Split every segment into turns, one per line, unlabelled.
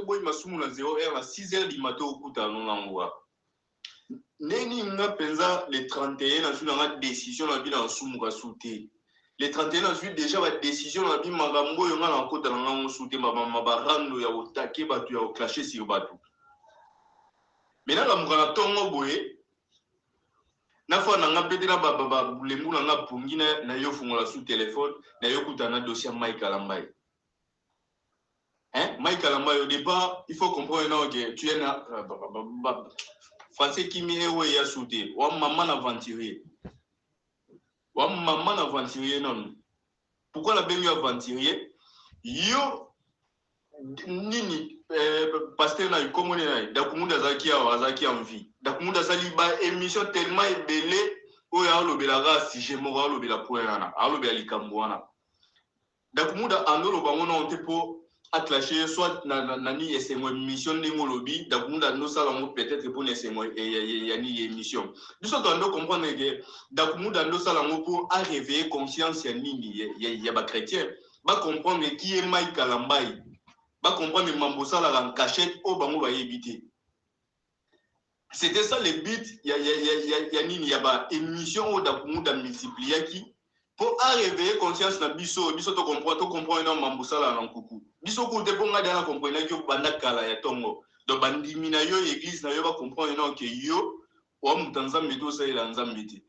boy masumu na 0h à 6h du matin au kuta non langwa. Neni nga penza le 31 na su na décision na bi na sumu ka souté. Le 31 na su déjà la décision na bi magambo yo nga na kota na ngo souté mama barando ya otake batu ya clasher sur batu. Maintenant la mukana tongo boye na fa na nga pete na baba lembu na nga pungi na yo fungola sous téléphone na yo kuta na dossier Mike Alambai. Hein, Mike Alambai au départ, il faut comprendre que tu es na français qui m'est ya souté. Wa maman aventurier. Wa maman aventurier non. Pourquoi la bengue aventurier? Yo nini pasteur na komone na dakumunda zaki en vie. Dakumunda sali ba émission tellement ébélé oya lobela ga sujet moko lobela poena na lobela likambo wana. Dakumunda andolo bango na ontepo atlaché soit na ni esengo émission ndingo lobi dakumunda no sala mo peut-être pour esengo ya ni émission. Biso to ando comprendre que dakumunda no sala mo pour à réveiller conscience ya nini ya ba chrétien ba comprendre qui est Mike Alambai. Ba comprendre mambosa la en cachette au bango va éviter. C'était ça le but ya nini ya ba émission au dakumunda multiplier qui pour réveiller conscience na biso to comprendre na mambosa la en coucou. Biso ko te ponga dana comprendre que banda kala ya tongo. Donc bandimi na yo église na yo ba comprendre non que yo wa mutanza meto sa ila nzambiti.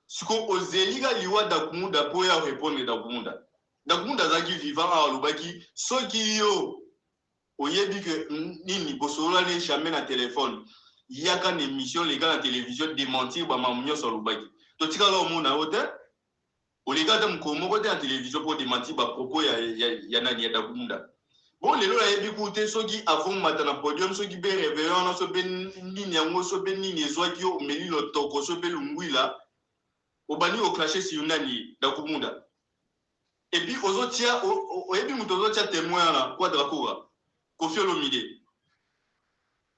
Siko ozeliga liwa dakumunda po ya répondre dakumunda. Dakumunda zaki vivant a lobaki soki yo oyebi que nini bosola ne jamais na téléphone yaka une émission les gars na télévision démentir ba mamunyo so lobaki to tika lo mona hote o les gars dem ko moko te na télévision pour démentir ba propos ya nani ya dakumunda bon lelo la yebi koute soki avant matin na podium soki be réveillon na so be nini yango so be nini ezwaki yo meli lo toko so be lungwila obani o clasher si nani dakumunda. Et puis, aux autres, témoin là, quoi de la cour, Kofi Olomide.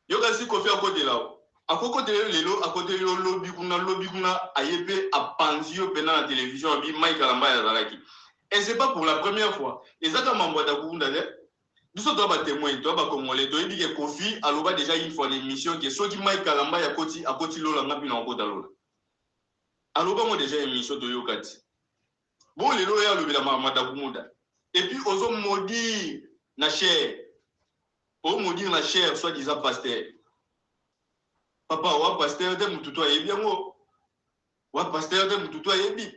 Yo kasi Kofi à côté là. À côté de l'élo, à côté de lobby kuna, ayepe à Panzio pendant la télévision, abi Mike Alamba ya Zalaki. Et c'est pas pour la première fois. Et ça comme Mambwa Dakunda là, nous sommes trois témoins, toi ba congolais, toi dit que Kofi aloba déjà une fois l'émission que ceux qui Mike Alamba ya koti lola ngapi na ngota lola. Aloba moi déjà émission de Yokati. Bon, les loyaux le Dakumunda. Et puis, aux hommes maudits, na chair. Aux maudits, na chair, soit disant pasteur. Papa, ou pasteur de Moututo et bien, ou pasteur de Moututo et bien.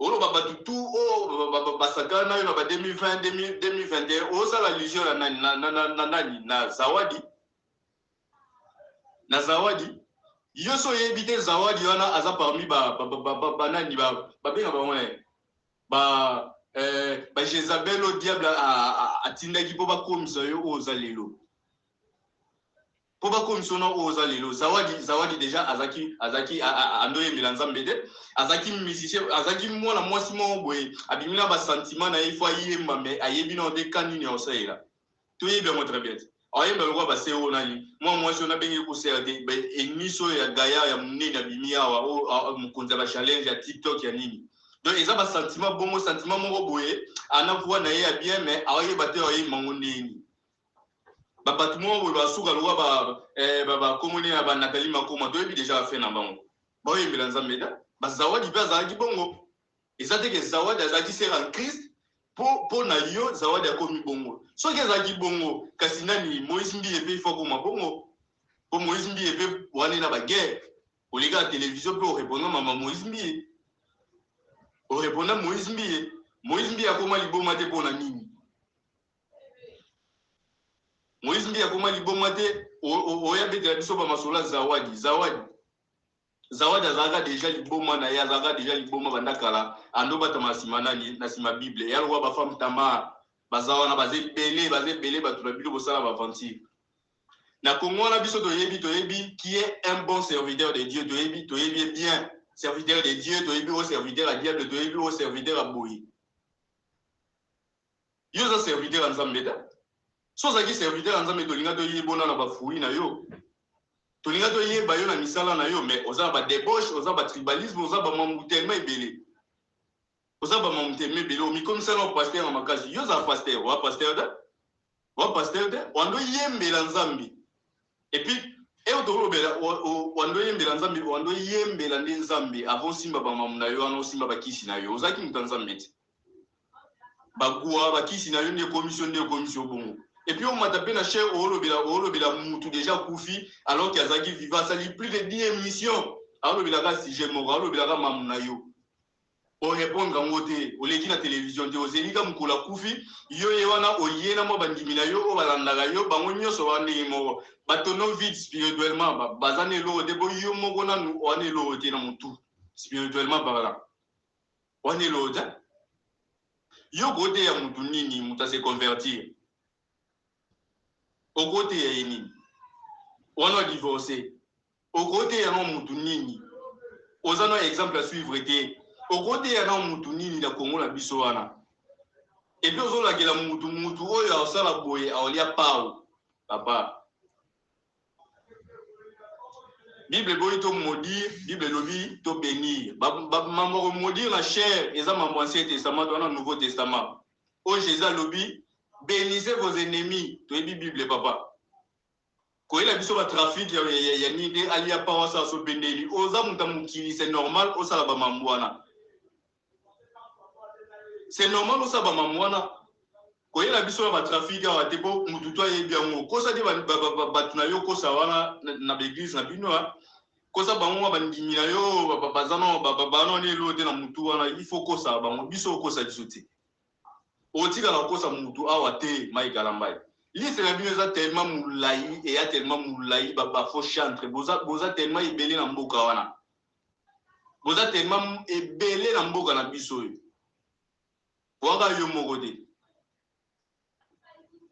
Oh, baba tutu, oh, basakana, il va 2020, 2021. Oh, ça la légion, na Zawadi. Na Zawadi. Yo so évité Zawadi, on a aza parmi banani, bien, Jézabel au diable a tindaki po ba komisa yo ozalelo. Po ba komisa no ozalelo. Zawadi déjà azaki andoye milanzambede. Azaki musicien, azaki mwana mwasi mo boye. Abimina ba sentiment na ifo yemba me ayebi no de kanini osaila. To yebi mo très bien. Ayemba lo ba seo nani. Mwasi ona bengi ko serde be eniso ya gaya ya munene abimia wa mukonza ba challenge ya TikTok ya nini. Donc, ils ont un sentiment, bon sentiment, mon boye, en avoir naïa bien, mais aïe battu aïe mangoni. Babatoumo ou basouga loi communé à Nathalie Makoma, deux déjà fait n'abandon. Boy, mais dans un méda, Zawadi Bazagi Bongo. Ils ont dit que Zawadi a dit c'est en Christ pour Nayo, Zawadi a commis Bongo. So que Zagi Bongo, Kassinani, Moïse Mbi et P. Fogoma Bongo. Pour Moïse Mbi et P. Pour aller dans la guerre. Pour les gars à la télévision, pour répondre à Maman Moïse Mbi. Au répondant Moïse Mbi a comment libomate pour la nini. Moïse Mbi a comment libomate au yabé de la biso ba masola Zawadi. Zawadi azaga déjà liboma na ya azaga déjà liboma bandakala ando bata masimana ni na sima Bible. Ya lwa ba femme tama bazawana bazé belé batu la bilo bosala ba fanti. Na Congo na biso to yebi qui est un bon serviteur de Dieu, to yebi bien. Serviteur de Dieu, tu es au serviteur à diable, tu es au serviteur à Boui. Yo za serviteur ensemble da. So za ki serviteur ensemble to linga to yebona na ba fouyi na yo. To linga to yeba yo na misala na yo, mais oza ba débauche, oza ba tribalisme, oza ba mamutellement ebele. Oza ba mamutellement ebele, o mi comme ça no pasteur na makazi. Yo za pasteur, wa pasteur da. wa pasteur te wando yembela nzambi et puis tolobela wando yembela nzambi wando yembela ndi nzambi avant simba bamamu na yo ano simba bakisi na yo ozaki mutu nzambi te bagua bakisi na yo nde commission bongo et puis on m'a tapé na cher olobela mutu déjà koufi alors qu'il azaki vivant ça lui plus de 10 émissions alobela ka sujet moko alobela ka mamu na yo o répondre en côté o leki na télévision te ozelika mukula kufi yo yewana oyena mo bandimi na yo o balandaka yo bango nyonso wandenge moko batono vide spirituellement bazane lo de bo yo moko na wane lo te na mutu spirituellement bala wane lo ta yo côté ya mutu nini muta se convertir au côté ya nini wana divorcer au côté ya no mutu nini ozana exemple à suivre te au côté ya na mutu nini na Congo na biso wana et puis ozolakela mutu oyo asala boye aolia pao papa Bible boy to maudire Bible lobi to bénir mambo maudire la chair eza mambo ancien testament dans le nouveau testament o Jésus lobi bénissez vos ennemis to ebi Bible papa ko ila biso ba trafic ya nini alia pao sa so beneli oza muta mukili c'est normal o sala ba mambo wana. C'est normal au sabama mwana ko yela biso ba trafic a te po mutu to ye bien ngo ko sa di ba tuna yo ko sa wana na l'église na bino ko sa ba ngo ba ndimi na yo ba zano ba no ne lo te na mutu wana il faut ko sa ba ngo biso ko sa disoti o tika na ko sa mutu awa te mai kalambai li c'est la bino za tellement moulai et ya tellement moulai ba fo chantre boza tellement ibele na mboka wana boza tellement ebele na mboka na biso wanga yo moko te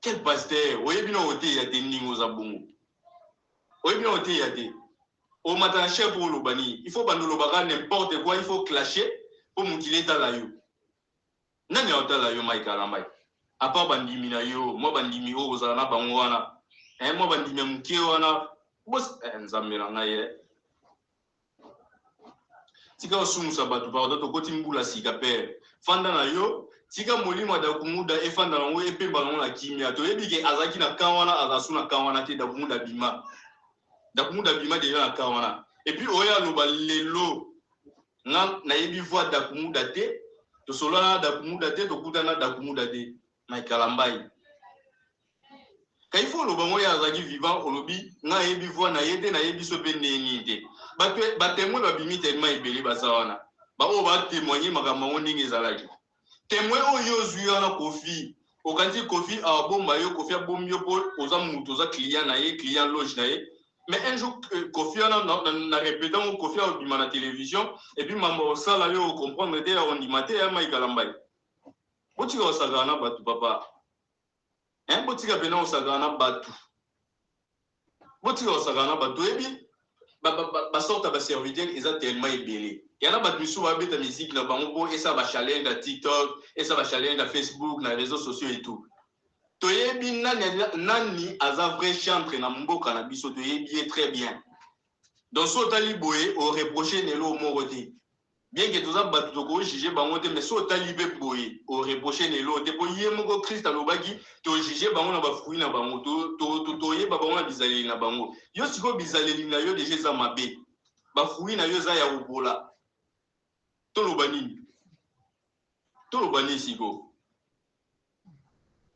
quel pasteur oyebi na ote ya te ningo za bongo oyebi na ote ya te o matana chef pour le bani il faut bandolo baka n'importe quoi il faut clasher pour mukile ta la yo nani ota la yo maika la mai apa bandimi na yo mo bandimi o za na bango wana mo bandimi mukie wana bos nzambe na ngai tika osumu sabatu pardon to koti mbula sika père fanda na yo tika molimo da kumuda e fanda na ngo e pemba na kimia to yebike azaki na kawana azasuna kawana te da kumuda bima deja na kawana et puis oya loba lelo na yebi voix da kumuda te to solola da kumuda te to kutana da kumuda te na kalambai kaifo loba moya azaki vivant olobi na yebi voix na yede na yebi so pe neni te ba témoin ba bimi tellement ibeli basawana ba o ba témoigner makambo ndingi zalaki témoin oyo zuya na Kofi okanti Kofi a bomba yo Kofi a bomyo po oza mutu oza client na ye client loge na ye mais un jour Kofi na répétant Kofi a bima na télévision et puis mambo sala yo comprendre te on dimate ya mai kalambai botika osagana batu papa botika pena osagana batu botika osagana batu ebi ba sorte ba serviteur ils ont tellement ébélé il y en a pas misu ba beta musique na bango et ça va challenge à TikTok et ça va challenge à Facebook na réseaux sociaux et tout to yebi nani aza vrai chantre na mboka na biso to yebi très bien donc so tali boye au reprocher nelo moroté bien que tous abatu to ko juger bango te mais so tali be boye au reprocher nelo te po yemoko Christ alobaki to juger bango na ba fruit na bango to yeba bango na bizaleli na bango yo siko bizaleli na yo déjà za mabe ba fruit na yo za ya obola to lobani siko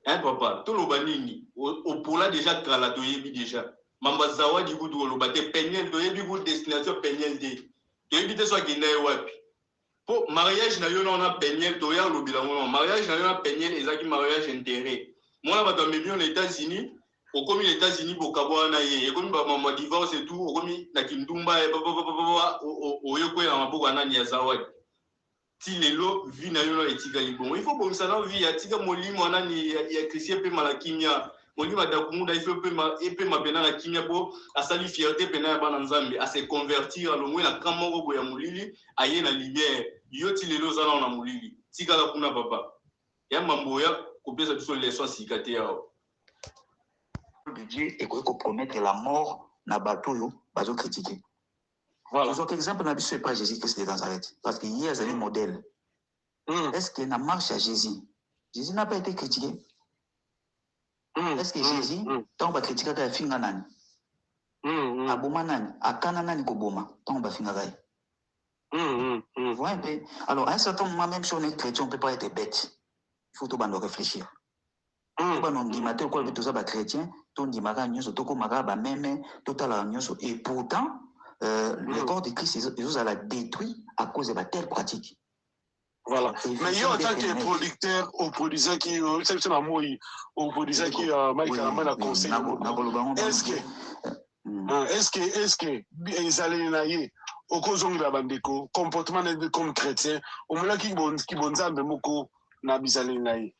papa to lobani opola déjà kala to yebi déjà mamba zawadi kutu lobate penyel to yebi ku destination penyel de to yebi te so akenda wapi po mariage na yo na penyel to ya lobila ngo mariage na yo na penyel ezaki mariage intérêt moi ba to mebio aux États-Unis au commis les États-Unis bokabwa na ye ekomi ba mama divorce et tout au commis na kindumba o yoko ya maboko nani ya zawadi ti lelo vi na yo na etika libongo il faut bomisa na vi ya tika molimo nani ya Christian pe malakimia molimo da kumuda il faut pe mapena na kimia po asali fierté pena ya bana nzambe a se convertir alongwe na kamoko boya mulili aye na lumière yo ti lelo zana na mulili tika la kuna papa ya mambo ya kopesa biso leçon sikate yao
de Dieu et qu'on promettre la mort na bateau yo bazo critiquer. Voilà. Par exemple, on a vu ce pas Jésus-Christ de Nazareth parce qu'il y a un modèle. Est-ce qu'il y a une marche à Jésus? Jésus n'a pas été critiqué. Est-ce que Jésus, tant va critiquer qu'à finga nani? Aboma nani? Akana nani koboma? Tant va finga gai. Vous voyez un peu? Alors, à un certain moment, même si on est chrétien, on ne peut pas être bête. Il faut tout le monde réfléchir. Tout le monde dit, matin, quoi, tout ça, chrétien, tout le monde tout même, total, et pourtant, le corps de Christ, ils ont détruit à cause de telle pratique.
Voilà. Mais il y a en tant que producteur, au producteur qui, c'est un mot, au producteur qui, Mike Kalamba, conseil. Est-ce que, ils allaient naïe, au cause de la bandeko, comportement comme chrétien, au moment qui bonza de moko, n'abisale naïe.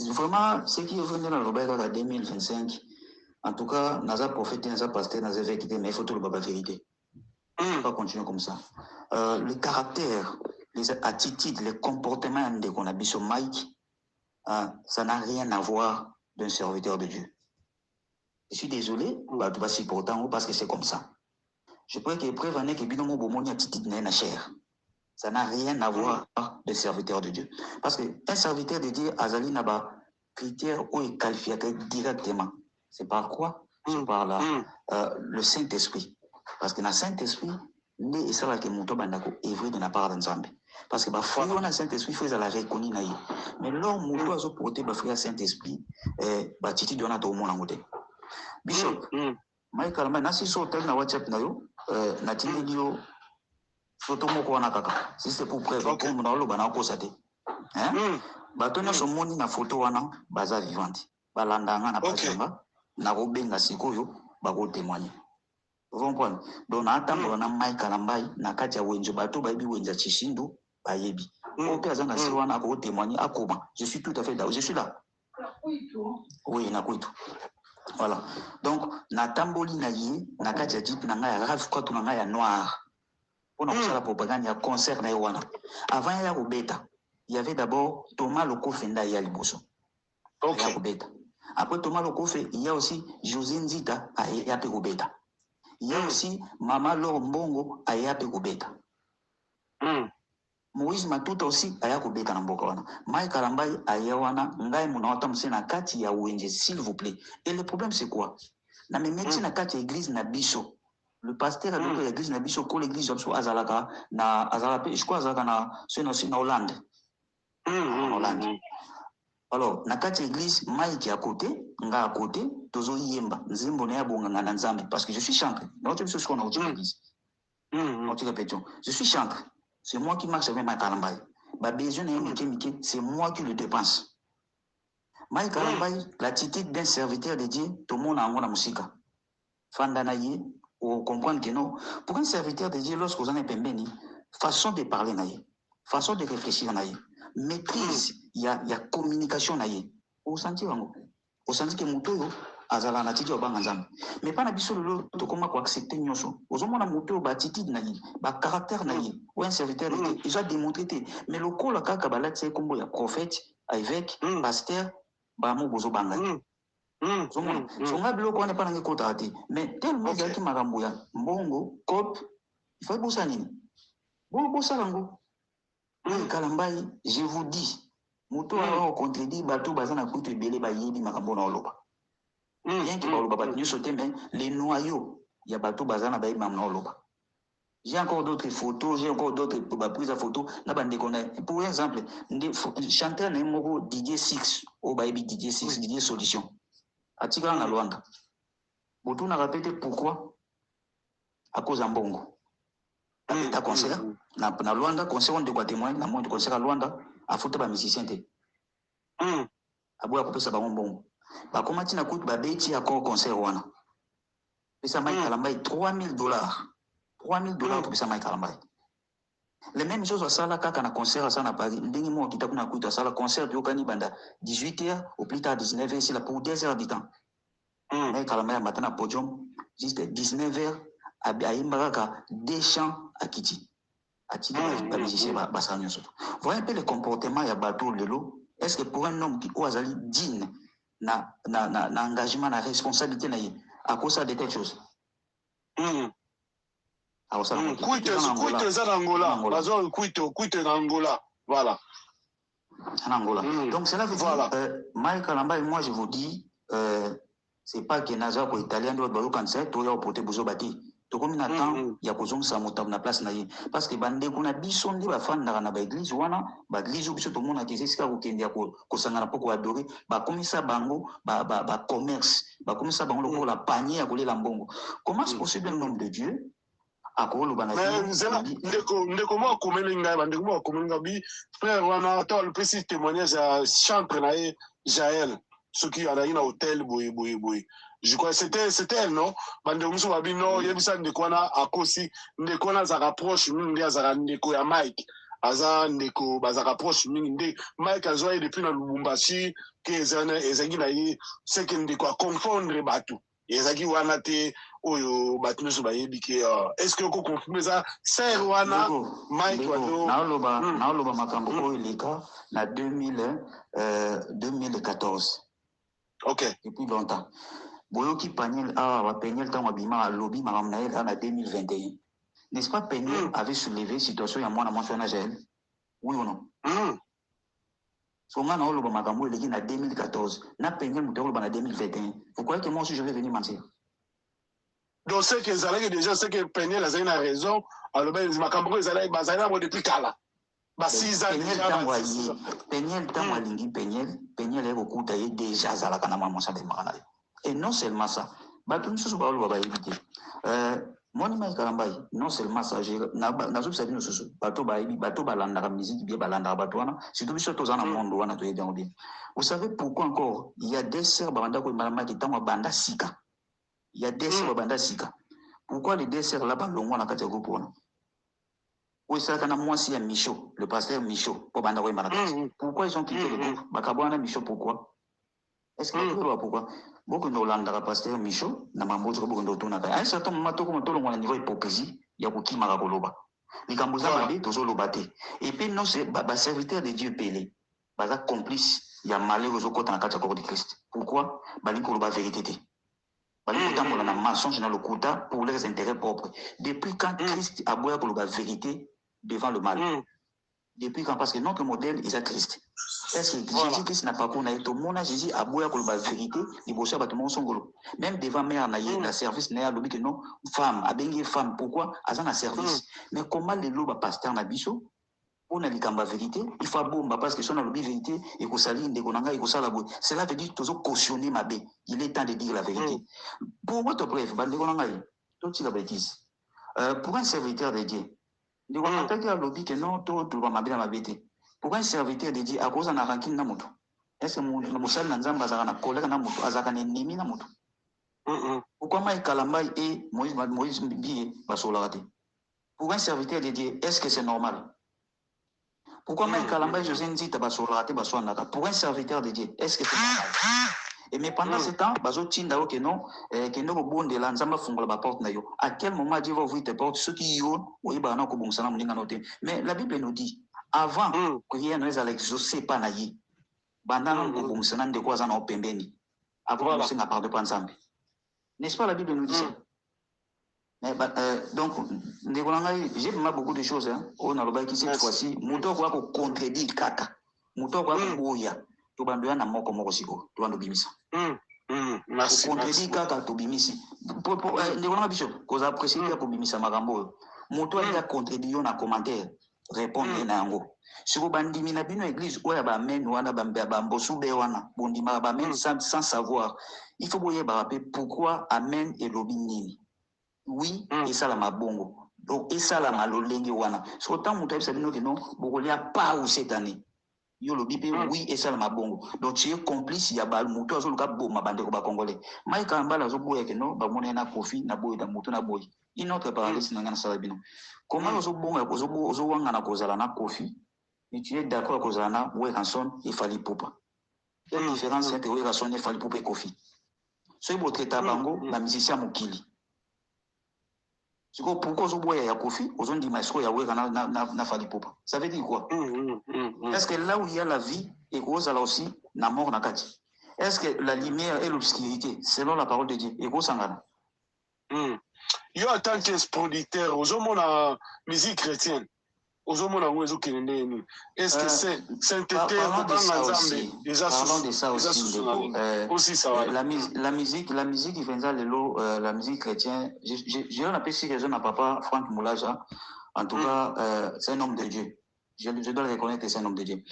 Vraiment, ce qui est venu dans le Robert en 2025, en tout cas, Naza prophète, Naza pasteur, Naza vérité, mais il faut tout le vérité. On va pas continuer comme ça. Le caractère, les attitudes, les comportements de qu'on a vu sur Mike, ça n'a rien à voir d'un serviteur de Dieu. Je suis désolé, tu vas supporter parce que c'est comme ça. Je crois que prévenir que binomo bomoni attitude n'est chair. Ça n'a rien à voir de serviteur de Dieu. Parce qu'un serviteur de Dieu, Azali n'a pas critère où il qualifie directement. C'est par quoi? C'est par le Saint-Esprit. Parce que dans le Saint-Esprit, il sera que mon tobandako est vrai de la part d'Anzambe. Parce que frère, on a le Saint-Esprit, il faut la reconnaître. Mais là, mon toit a porté le frère Saint-Esprit, Titi donne à tout le monde en côté. Bishop, Mike Kalamba, si sur tel na WhatsApp, na tinelio, photo moko wana kaka. Si c'est pour preuve, pour mon alo bana ko sate. Hein? Batona so moni na photo wana baza vivante. Balandanga na pachanga, na robenga sikoyo, bako témoigner. Vous comprenez? Donc, on attend na Mike Kalamba na kati ya wenjo bato ba bi wenja chishindo ba yebi. Au père zanga si wana ko témoigner akoma. Je suis tout à fait là. Je suis là. Oui, na kuitu. Voilà. Donc, na tamboli na ye, na kati ya jipi na ngaya rave kwa tuna ngaya noir. On a fait la propagande, il y a concert na wana. Avant il y a Robeta. Il y avait d'abord Thomas Lokofenda et Aliboso. Il y a Robeta. Après Thomas Lokofe, il y a aussi José Nzita et Yape Robeta. Il y a aussi Mama Laure Mbongo et Yape Robeta. Moïse Matuta aussi a Robeta na mboka wana. Mike Kalamba a wana, ngai munawata msena kati ya wenje, s'il vous plaît. Et le problème c'est quoi? Na me métier na kati ya église na biso. Le pasteur a dit que l'église na biso ko l'église obso azalaka na azalape, je crois azalaka na na Hollande. En Hollande. Alors, na kati église Mike à côté, nga à côté, tozo yemba, nzimbo na ya bonga na nzambe parce que je suis chanteur. Non, tu sais ce qu'on a au l'église. Je suis chanteur. C'est moi qui marche avec Mike Kalamba. Ba besoin na c'est moi qui le dépense. Mike Kalamba, l'attitude d'un serviteur de Dieu, tout le monde a la musique. Fandanaye, ou comprendre que non. Pour un serviteur de Dieu, lorsque vous en êtes pembeni, façon de parler naïe, façon de réfléchir naïe, maîtrise, il y a communication naïe. Au senti que Mouto azala na titi obanganzam. Mais pas na biso le to comment quoi accepter nyoso. Aux hommes na Mouto ba attitude naïe, ba caractère naïe, ou un serviteur de Dieu, il a démontré. Mais le col ka kabala c'est comme ya prophète, évêque, pasteur, ba mo bozo bangay. Songa biloko wana pana ngekota ati mais tellement ezalaki makambo ya mbongo cop il faut bosa nini bon bosa lango Kalambai, je vous dis moto a contredit bato baza na kutu ebele bayebi makambo na oloba bien que baloba bat nyonso te mais les noyaux ya bato baza na bayebi makambo na oloba. J'ai encore d'autres photos, j'ai encore d'autres prises à photo. Pour exemple, chanteur Nemoro DJ 6, au baby DJ 6, DJ Solution. Atika na Luanda. Botou n'a répété pourquoi? À cause d'un bongo. À concert. Na Luanda, concert on de quoi témoigner, na monde concert à Luanda, à foutre ba musicien te. Abou a coupé ça ba bongo. Ba comment tu na coûte ba beti à concert wana. Et ça Mike Kalamba $3,000. $3,000 pour ça Mike Kalamba. Les mêmes choses à ça là quand on a concert à ça na Paris. Ndingi mo kita kuna kuita ça la concert du Okani banda 18h ou plus tard 19h c'est là pour 2 heures du temps. Mike Kalamba matin à podium juste 19h à Imbaraka des chants à Kiti. À Kiti ba musicien ba ça nyoso. Voyez un peu le comportement ya bateau lelo. Est-ce que pour un homme qui oazali digne na engagement na responsabilité na à cause de telle chose?
Kuite za Angola. Bazo kuite na Angola. Voilà.
En Angola. Donc cela veut dire, Mike Kalamba et moi je vous dis, c'est pas que Nazar pour italien doit balo cancer, toi au poté bozo bati. To comme n'attend, il y a kozong sa motam na place na yi. Parce que bande kuna biso ndi ba fan na ba église wana, ba église biso to mona kesi ska ko kendia ko sangana poko adorer, ba komisa bango, ba commerce, ba komisa bango pour la panier à coller la mbongo. Comment c'est possible un homme de Dieu?
Ndeko mo akomeli ngai bandeko mo akomeli ngai bi frère wana to le petit témoignage à chantre na ye Jaël ce qui a na hôtel boy je crois c'était elle non bandeko muso babi non yebisa ndeko wana akosi ndeko wana za rapproche mingi azaka ndeko ya Mike aza ndeko baza rapproche mingi nde Mike azwa depuis na Lubumbashi que ezangi na ye c'est que ndeko a confondre bato ezaki wana te oyo bato nyonso bayebi ke est-ce que oko confirme eza ser wana Mike wato
naoloba makambo oyo eleka na 2014
ok
depuis longtemps boyoki Peniel awa Peniel ntango abima alobi makambo na ye na 2021 n'est-ce pas Peniel avait soulevé situation ya mwana mwasi wana Jaël oui ou non so nga naoloba makambo eleki na 2014 na Peniel moto akoloba na 2021 vous croyez que moi aussi je vais venir mentir?
Donc c'est que ezalaki déjà c'est que Peniel azali na raison aloba makambo ezalaki bazali nango depuis kala ba 6 ans déjà
Peniel ntango alingi Peniel ekokuta ye déjà azalaka na mwana mwasi abemaka na ye et non seulement ça bato misusu baoloba bayebi te moni Mike Kalamba non seulement ça nazobisa bino susu bato bayebi bato balandaka musique bien balandaka bato wana surtout biso toza na monde wana toyebi yango bien. Vous savez pourquoi encore il y a des sœurs babanda koyembana Mike ntango abanda sika. Il y a des sœurs babanda sika. Pourquoi les deux sœurs là balongwa na kati ya groupe wana? Oui, ça kana mwasi ya Michaud, le pasteur Michaud pour banda koyembana kati. Pourquoi ils ont quitté le groupe? Bakabwana Michaud pourquoi? Est-ce que tu vois pourquoi? Beaucoup de Hollande pasteur Michaud na mambozo beaucoup de tona ka. À un certain moment to ko tolo ngwana niveau hypocrisie ya kokima ka koloba. Likamboza babe tozo lobate. Et puis non c'est ba serviteur de Dieu pelé. Baza complice ya malheur zo kota na kati ya corps de Christ. Pourquoi? Bali koloba vérité te. Bali kotambola na mensonge na lokuta pour leurs intérêts propres. Depuis quand Christ a boya koloba vérité devant le mal? Depuis quand? Parce que notre modèle est Christ. Est-ce que Jésus-Christ n'a pas connu tout le monde? Jésus a beau dire la vérité, il faut savoir tout le monde. Même devant mère, la service, n'a pas que non, femme, a bien femme. Pourquoi? À un service. Mais comment les loups, pasteur Nabiso, pour n'a pas la vérité, il faut bomba parce que si on a la vérité, et que ça lit, et qu'on a et que ça la boue. Cela veut dire que tu as cautionné ma bé. Il est temps de dire la vérité. Pour votre bref, tout la bêtise. Pour un serviteur de Dieu, il y a un lobby que non, tout va m'habiller ma bêtise. Pour un serviteur de Dieu, à cause d'un ranking na moto. Est-ce que le moussal nanzamba azaka na collègue na moto, azaka na ennemi na moto? Pourquoi Mike Kalamba et Moïse Bié basolate? Pour un serviteur de Dieu, est-ce que c'est normal? Pourquoi Mike Kalamba et José Nzita basolate basoanaka? Pour un serviteur de Dieu, est-ce que c'est normal? Et mais pendant ce temps, bazo tinda que non bon de la nzamba fungola ba porte na yo. À quel moment Dieu va ouvrir tes portes? Ceux qui y ont, oui ba na ko bonsana muninga noté. Mais la Bible nous dit avant que rien ne soit exaucé par naïe, bandana ko bonsana de quoi na opembeni. Avant que n'a pas de panzambe. N'est-ce pas la Bible nous dit ça? Mais donc j'ai vraiment beaucoup de choses hein. On a le qui cette fois-ci, muto kwa ko contredire kaka. Muto kwa ko boya. To bandoya na moko moko siko. To bando bimisa.
Merci.
Contredire kaka to bimisi. Ndeko bishop, ko za apprécier ko bimisa magambo. Muto a contredire na commentaire. Répondre na yango. Siko bandimi na bino église oya ba men wana ba mbosu be wana. Bondima ba men sans savoir. Il faut boyer ba pourquoi amen et lobi nini. Oui, et ça la mabongo. Donc et ça la malolenge wana. So tant muto ebisa bino que non, bokolia pas ou cette année. Yo lobi pe oui et ça la mabongo. Donc tu es complice ya ba muto azo luka bo mabande ko ba congolais. Mike Kalamba zo boya que non, ba mona na kofi na boy da muto na boy. Une autre parenthèse na ngana sala bino. Comment ozo bonga ozo wanga na kozala na kofi? Et tu es d'accord kozala na Weranson et Fally Ipupa. Quelle différence entre Weranson et Fally Ipupa et Kofi? Soy bo traiter bango ba musicien mokili. Pourquoi ozo boya ya Kofi, ozo ndima esko ya Wera na Fally Ipupa? Ça veut dire quoi? Est-ce que là où il y a la vie et cause là aussi na mort na kati? Est-ce que la lumière et l'obscurité selon la parole de Dieu et cause sangana?
Yo en tant qu'expoditeur, aux hommes la musique chrétienne. ozomona ngo ezokende nini est-ce que c'est sainteté
parlons de ça aussi
la
musique il fait ça la musique chrétienne j'ai un peu si raison à papa Franck Moulaja en tout cas c'est un homme de Dieu. Je dois le reconnaître que c'est un homme de Dieu.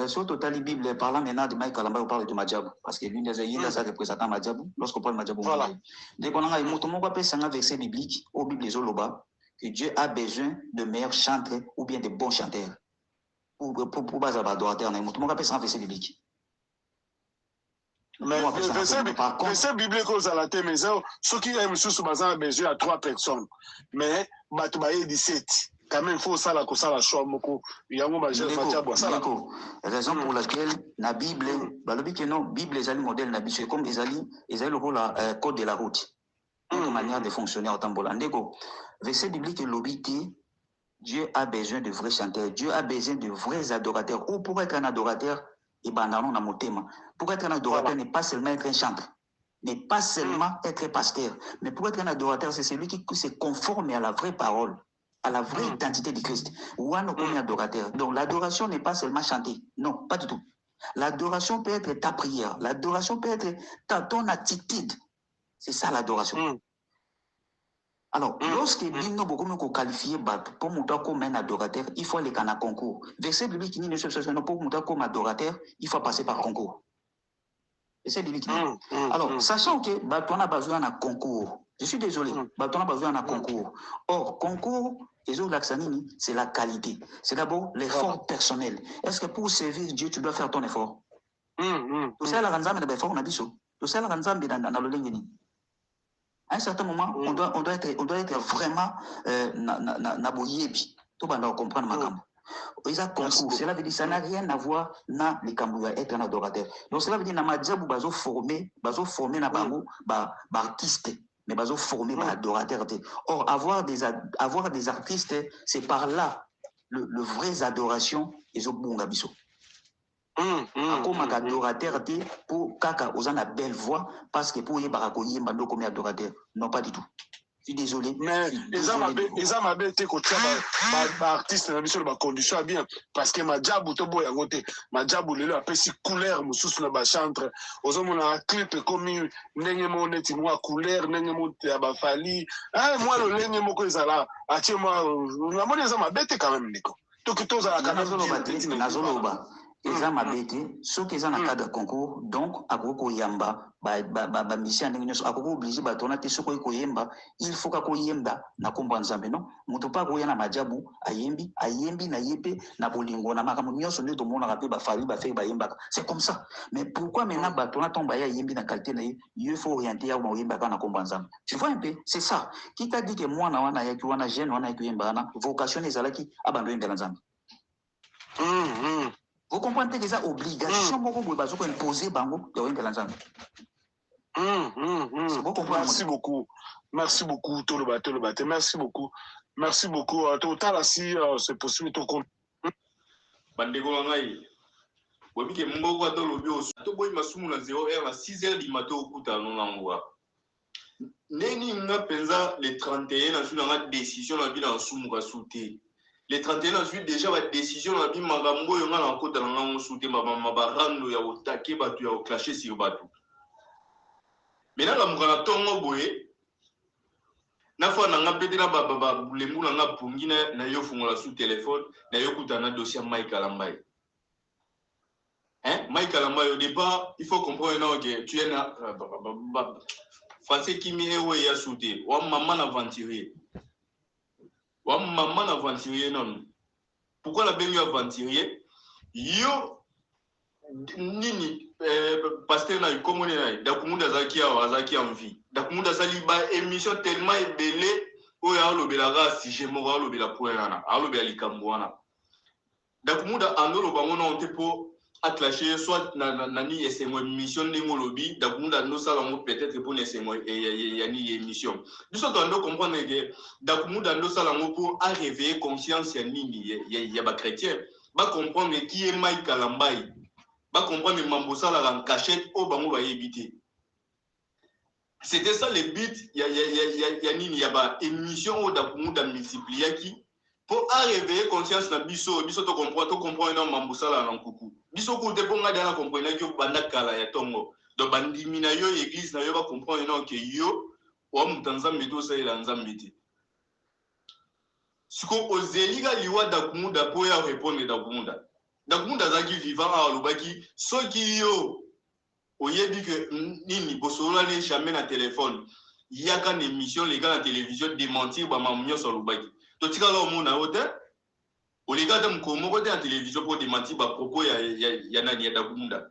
Sur Total Bible, parlant maintenant de Mike Kalamba, on parle de Madjabou, parce que l'une des ça représente Madjabou, lorsqu'on parle de Madjabou. Voilà. Dès qu'on a un verset biblique, au Bible Zoloba, que Dieu a besoin de meilleurs chanteurs ou bien de bons chanteurs. Pour adorateur, on a un verset biblique.
Mais verset biblique aux alatés, mais ceux qui aiment sous besoin à 3 personnes. Mais, Batoubaye 17. Quand même, il faut ça, la choix,
raison pour laquelle la Bible, la Bible est le modèle, c'est comme le code de la route, notre manière de fonctionner en Tambola. Verset biblique, l'obité, Dieu a besoin de vrais chanteurs, Dieu a besoin de vrais adorateurs. Ou pour être un adorateur, pour être un adorateur, n'est pas seulement être un chanteur, n'est pas seulement être pasteur, mais pour être un adorateur, c'est celui qui se conforme à la vraie parole, à la vraie identité du Christ. Ou un adorateur. Donc l'adoration n'est pas seulement chanter. Non, pas du tout. L'adoration peut être ta prière. L'adoration peut être ton attitude. C'est ça l'adoration. Alors, lorsque nous beaucoup qualifier pour monter comme un adorateur, il faut aller à concours. Verset biblique qui dit pour monter comme adorateur, il faut passer par concours. Verset biblique. Alors, sachant que on a besoin d'un concours. Je suis désolé, on a besoin d'un concours. Or, concours, c'est la qualité. C'est d'abord l'effort personnel. Est-ce que pour servir Dieu, tu dois faire ton effort? Tout ça, la ranzame de l'effort, on a dit ça. Tout ça, la ranzame de l'olengeni. À un certain moment, on doit être vraiment naboyebi. Tout le monde doit comprendre ma gamme. Cela veut dire que ça n'a rien à voir avec les Cambouis, être un adorateur. Donc, cela veut dire que Namadjabou va former artistes. Mais ils ont formé par adorateurs. Or, avoir des artistes, c'est par là le vrai adoration, ils ont bon gabiso. Comme adorateur, pour kaka, ils ont une belle voix, parce que pour y barakoyer, ils comme adorateur. Non, pas du tout. Je suis désolé.
Mais ils ont ma bête côté artiste dans la condition bien parce que ma diabou to boy ngote ma diabou le appelle si couleur mususu na ba chantre ozomona clip comme ndenge mo neti moi couleur ndenge mo ya ba fali moi le ndenge moko ezala atie moi na moni za ma bête quand même ndiko to kitoza la kana
nazoloba eza mabete soki eza na cadre concours donc akoko yamba ba mission ndenge nyonso akoko obligé batona te soki koyemba il faut koyemba na kombo nzambe non moto pa koya na majabu ayembi na yepe na bolingo na makambo nyonso nde tomona pe ba fali ba fait ba yemba c'est comme ça. Mais pourquoi maintenant batona tomba ya yembi na qualité na il faut orienter ya oyemba na kombo nzambe, tu vois un peu, c'est ça qui t'a dit que moi na wana ya ki wana jeune wana ki yemba na vocation ezalaki abando yemba nzambe. Vous comprenez que ça obligation beaucoup de imposer bango de l'ensemble.
Merci beaucoup Toloba. Merci beaucoup total si c'est possible to compte.
Bandeko ngai. Bobi ke mboko atolobi to boy masumu na 0h à 6h du matin okuta non ngwa. Neni nga penza le 31 na suna nga décision na bi na sumu ka souté. Les 31 ensuite déjà la décision la bima gambo yonga na kota na ngango soute mabarando ya otake batu ya clasher sur batu. Maintenant la mukana tongo boye na fa na nga pete na baba bulembu na nga pungi na yo fungola sous téléphone na yo kutana dossier Mike Kalambai. Mike Kalambai au départ il faut comprendre que tu es na français qui mi ewe ya soute wa maman aventurier. Maman aventurier non. Pourquoi la bengue aventurier? Yo nini pasteur na komone na dakumunda zaki en vie. Dakumunda sali ba émission tellement ebelé o ya lobela ga si je mo ga lobela poena a lobela likambwana. Dakumunda andolo bango na ontepo atlaché soit nani esengo émission ndingo lobi dakumunda no sala mo peut-être pour esengo yani émission. Biso to ando comprendre que dakumunda no sala mo pour à réveiller conscience ya nini ya ba chrétien ba comprendre qui est Mike Kalambai ba comprendre mambo sala en cachette au bango ba yebité. C'était ça le but ya nini ya ba émission au dakumunda multiplier qui pour réveiller conscience na biso to comprendre na mambusala na nkuku biso ko te ponga dana comprendre que banda kala ya tongo do bandimi na yo église na yo ba comprendre non que yo wa mutanzambe to sa ila nzambe. Siko ozeliga liwa da kumuda po ya répondre da kumuda. Da kumuda zaki vivant a lubaki soki yo oyebi que nini bosola ne jamais na téléphone. Yaka une émission les gars na télévision démentir ba mamnyo so lubaki. To tika lo mona hôtel. O les gars de mkomo ko na télévision pour démentir ba propos ya nani ya da kumuda.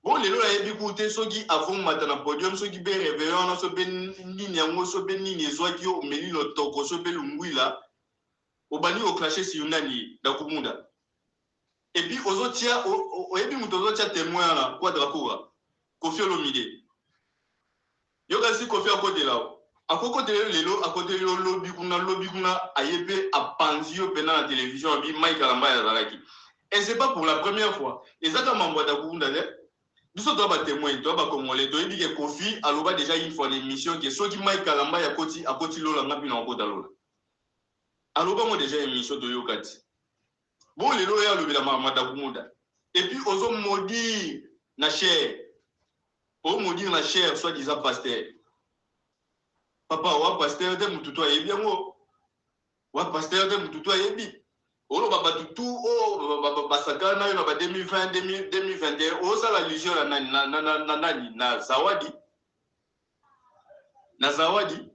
Bon lelo la yebi koute soki avant matin na podium soki be réveillon na so ben nini yango so ben nini ezwaki o meli lo toko so be lungwila. Obani au clasher si unani da kumunda. Et puis aux autres oyebi muto autres témoin là quadrakura. Kofi Olomide. Yo kasi Kofi à côté là. À côté lelo à côté lobby kuna ayepe a panzio pena la télévision bi Mike Kalamba ya zalaki. Et c'est pas pour la première fois. Ezaka mambo da kumunda là. Biso to ba témoin to ba congolais to yebi que Kofi aloba déjà une fois l'émission que soki Mike Kalamba ya koti à côté lola ngapi na kota lola. Alors, moi déjà émission de Yokati. Bon, les loyaux, le Madakumuda. Et puis, aux hommes maudits, na chair. Aux maudits, na chair, soit disant pasteur. Papa, ou pasteur de Moututo et bien, ou pasteur de Moututo et bien. Oh, baba tutu, oh, basakana, il y a 2020, 2021. Oh, ça, la légion, na Zawadi. Na Zawadi.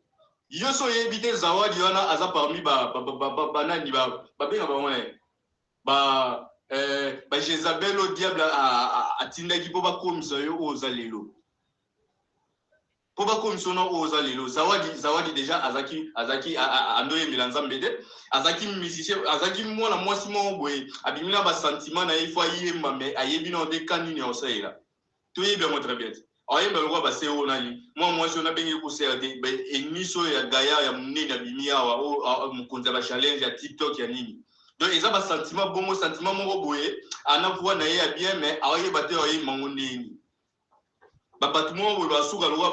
Yo so yebite Zawadi wana aza parmi nani benga ba Jezabel au diable atindaki po ba komisa yo ozalelo po ba komisa no ozalelo Zawadi déjà azaki andoye milanzambe de azaki musicien azaki mwana mwasi mo boye abimina ba sentiment na ifo yemba mais ayebi no de kanini osaila to yebi mo très bien. Aye mbelwa ba seo nani moi si on a bengi ko CRD ba emiso ya gaya ya munene ya bimia wa mukonza ba challenge ya TikTok ya nini donc ils ont ba sentiment bon sentiment mo boye ana voix na ya bien mais aye baté aye mango nini ba batumo bo ba suka lwa